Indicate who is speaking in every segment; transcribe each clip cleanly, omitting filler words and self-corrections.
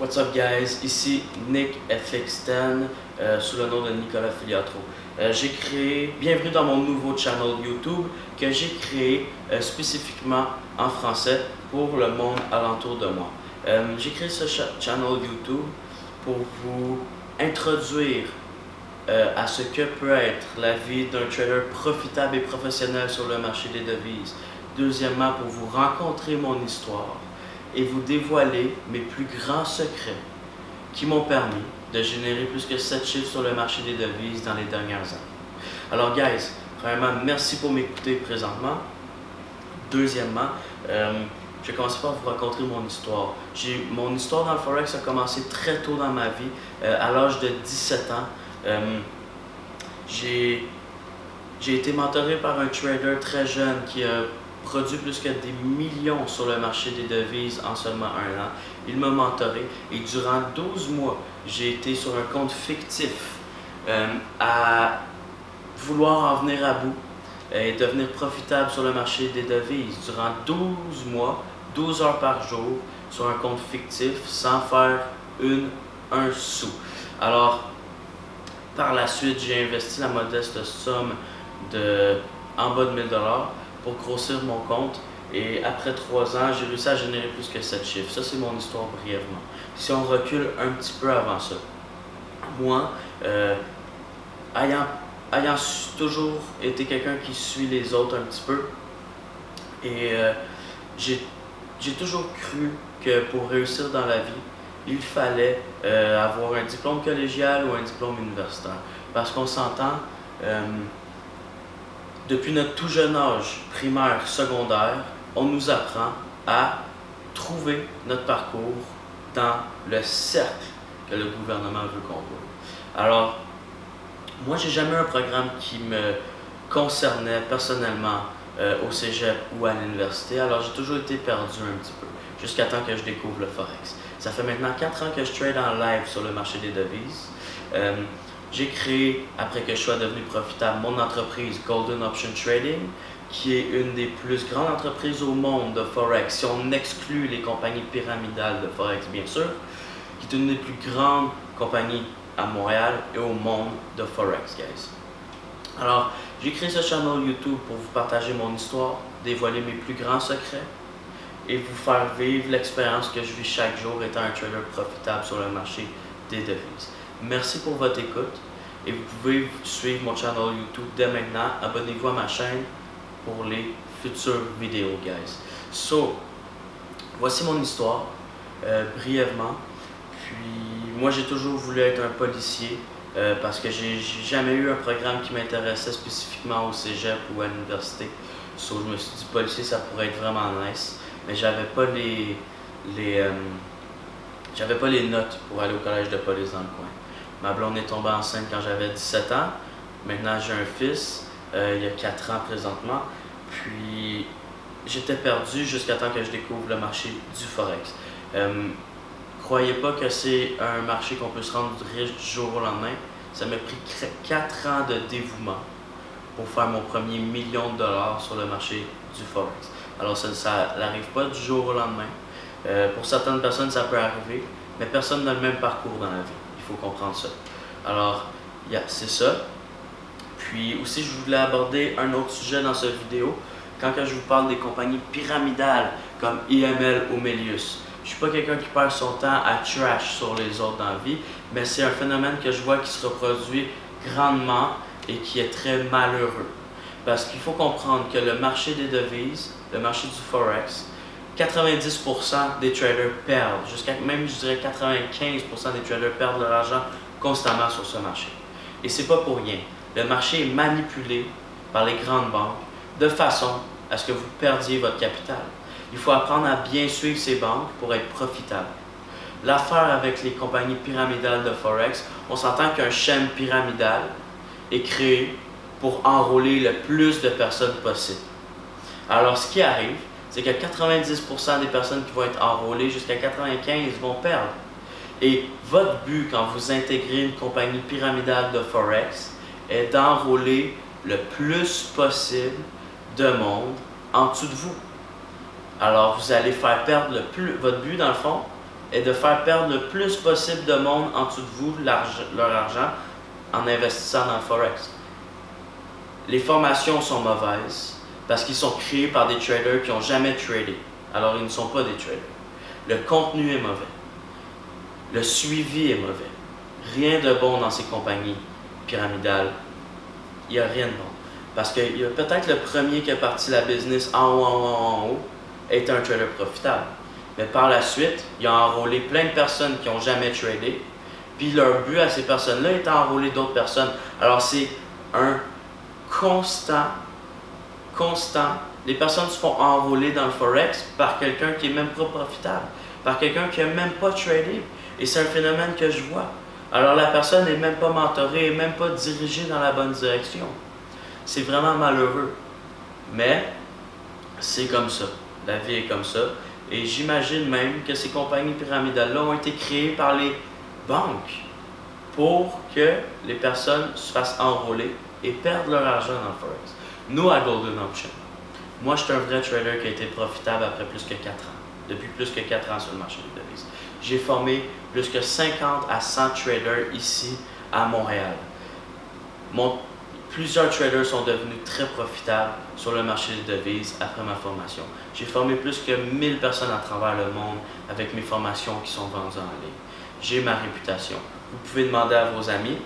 Speaker 1: What's up guys, ici Nick FX10 sous le nom de Nicolas Filiatro. Bienvenue dans mon nouveau channel YouTube que j'ai créé spécifiquement en français pour le monde alentour de moi. J'ai créé ce channel YouTube pour vous introduire à ce que peut être la vie d'un trader profitable et professionnel sur le marché des devises. Deuxièmement, pour vous rencontrer mon histoire et vous dévoiler mes plus grands secrets qui m'ont permis de générer plus que 7 chiffres sur le marché des devises dans les dernières années. Alors guys, premièrement, merci pour m'écouter présentement. Deuxièmement, je vais commencer par vous raconter mon histoire. Mon histoire dans le Forex a commencé très tôt dans ma vie, à l'âge de 17 ans. J'ai été mentoré par un trader très jeune qui a produit plus que des millions sur le marché des devises en seulement un an. Il m'a mentoré et durant 12 mois, j'ai été sur un compte fictif à vouloir en venir à bout et devenir profitable sur le marché des devises durant 12 mois, 12 heures par jour sur un compte fictif sans faire un sou. Alors, par la suite, j'ai investi la modeste somme en bas de 1000 $ pour grossir mon compte et après 3 ans, j'ai réussi à générer plus que 7 chiffres. Ça, c'est mon histoire brièvement. Si on recule un petit peu avant ça, moi, ayant toujours été quelqu'un qui suit les autres un petit peu, et j'ai toujours cru que pour réussir dans la vie, il fallait avoir un diplôme collégial ou un diplôme universitaire. Parce qu'on s'entend, depuis notre tout jeune âge, primaire, secondaire, on nous apprend à trouver notre parcours dans le cercle que le gouvernement veut qu'on voit. Alors, moi, j'ai jamais eu un programme qui me concernait personnellement au cégep ou à l'université, alors j'ai toujours été perdu un petit peu, jusqu'à temps que je découvre le Forex. Ça fait maintenant 4 ans que je trade en live sur le marché des devises. J'ai créé, après que je sois devenu profitable, mon entreprise Golden Option Trading, qui est une des plus grandes entreprises au monde de Forex, si on exclut les compagnies pyramidales de Forex, bien sûr, qui est une des plus grandes compagnies à Montréal et au monde de Forex, guys. Alors, j'ai créé ce channel YouTube pour vous partager mon histoire, dévoiler mes plus grands secrets et vous faire vivre l'expérience que je vis chaque jour étant un trader profitable sur le marché des devises. Merci pour votre écoute et vous pouvez suivre mon channel YouTube dès maintenant. Abonnez-vous à ma chaîne pour les futures vidéos, guys. So, voici mon histoire, brièvement. Puis, moi, j'ai toujours voulu être un policier parce que j'ai jamais eu un programme qui m'intéressait spécifiquement au cégep ou à l'université. So, je me suis dit, policier, ça pourrait être vraiment nice. Mais j'avais pas les notes pour aller au collège de police dans le coin. Ma blonde est tombée enceinte quand j'avais 17 ans. Maintenant, j'ai un fils, il y a 4 ans présentement. Puis, j'étais perdu jusqu'à temps que je découvre le marché du Forex. Croyez pas que c'est un marché qu'on peut se rendre riche du jour au lendemain. Ça m'a pris 4 ans de dévouement pour faire mon premier $1 million sur le marché du Forex. Alors, ça n'arrive pas du jour au lendemain. Pour certaines personnes, ça peut arriver, mais personne n'a le même parcours dans la vie. Il faut comprendre ça. Alors, c'est ça. Puis aussi, je voulais aborder un autre sujet dans cette vidéo. Quand je vous parle des compagnies pyramidales comme IML ou Melius, je ne suis pas quelqu'un qui perd son temps à trash sur les autres dans la vie, mais c'est un phénomène que je vois qui se reproduit grandement et qui est très malheureux. Parce qu'il faut comprendre que le marché des devises, le marché du Forex, 90% des traders perdent, jusqu'à même je dirais 95% des traders perdent leur argent constamment sur ce marché. Et c'est pas pour rien. Le marché est manipulé par les grandes banques de façon à ce que vous perdiez votre capital. Il faut apprendre à bien suivre ces banques pour être profitable. L'affaire avec les compagnies pyramidales de Forex, on s'entend qu'un schème pyramidal est créé pour enrôler le plus de personnes possible. Alors, ce qui arrive, c'est que 90% des personnes qui vont être enrôlées, jusqu'à 95% vont perdre. Et votre but quand vous intégrez une compagnie pyramidale de Forex est d'enrôler le plus possible de monde en dessous de vous. Alors, vous allez faire perdre votre but, dans le fond, est de faire perdre le plus possible de monde en dessous de vous leur argent en investissant dans le Forex. Les formations sont mauvaises parce qu'ils sont créés par des traders qui n'ont jamais tradé. Alors, ils ne sont pas des traders. Le contenu est mauvais. Le suivi est mauvais. Rien de bon dans ces compagnies pyramidales. Il n'y a rien de bon. Parce que peut-être le premier qui a parti la business en haut est un trader profitable. Mais par la suite, il a enrôlé plein de personnes qui n'ont jamais tradé. Puis leur but à ces personnes-là est d'enrôler d'autres personnes. Alors c'est un constant. Les personnes se font enrôler dans le Forex par quelqu'un qui n'est même pas profitable. Par quelqu'un qui n'a même pas tradé. Et c'est un phénomène que je vois. Alors la personne n'est même pas mentorée, même pas dirigée dans la bonne direction. C'est vraiment malheureux. Mais c'est comme ça. La vie est comme ça. Et j'imagine même que ces compagnies pyramidales-là ont été créées par les banques pour que les personnes se fassent enrôler et perdent leur argent dans le Forex. Nous, à Golden Option, moi, je suis un vrai trader qui a été profitable après plus que 4 ans. Depuis plus que 4 ans sur le marché des devises. J'ai formé plus que 50 à 100 traders ici à Montréal. Plusieurs traders sont devenus très profitables sur le marché des devises après ma formation. J'ai formé plus que 1000 personnes à travers le monde avec mes formations qui sont vendues en ligne. J'ai ma réputation. Vous pouvez demander à vos amis,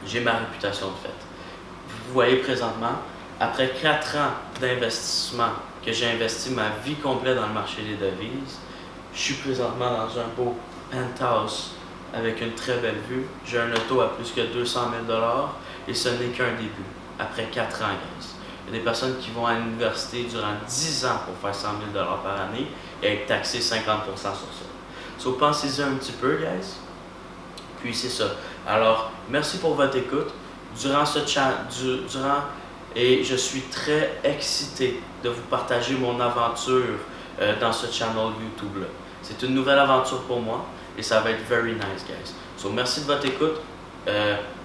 Speaker 1: j'ai ma réputation de fait. Vous voyez présentement, après 4 ans d'investissement que j'ai investi ma vie complète dans le marché des devises, je suis présentement dans un beau penthouse avec une très belle vue. J'ai un auto à plus que 200 000 $ et ce n'est qu'un début. Après 4 ans, guys. Il y a des personnes qui vont à l'université durant 10 ans pour faire 100 000 $ par année et être taxées 50% sur ça. So, pensez-y un petit peu, guys. Puis c'est ça. Alors, merci pour votre écoute. Et je suis très excité de vous partager mon aventure dans ce channel YouTube-là. C'est une nouvelle aventure pour moi et ça va être very nice, guys. So, merci de votre écoute.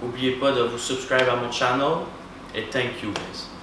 Speaker 1: N'oubliez pas de vous subscribe à mon channel et thank you, guys.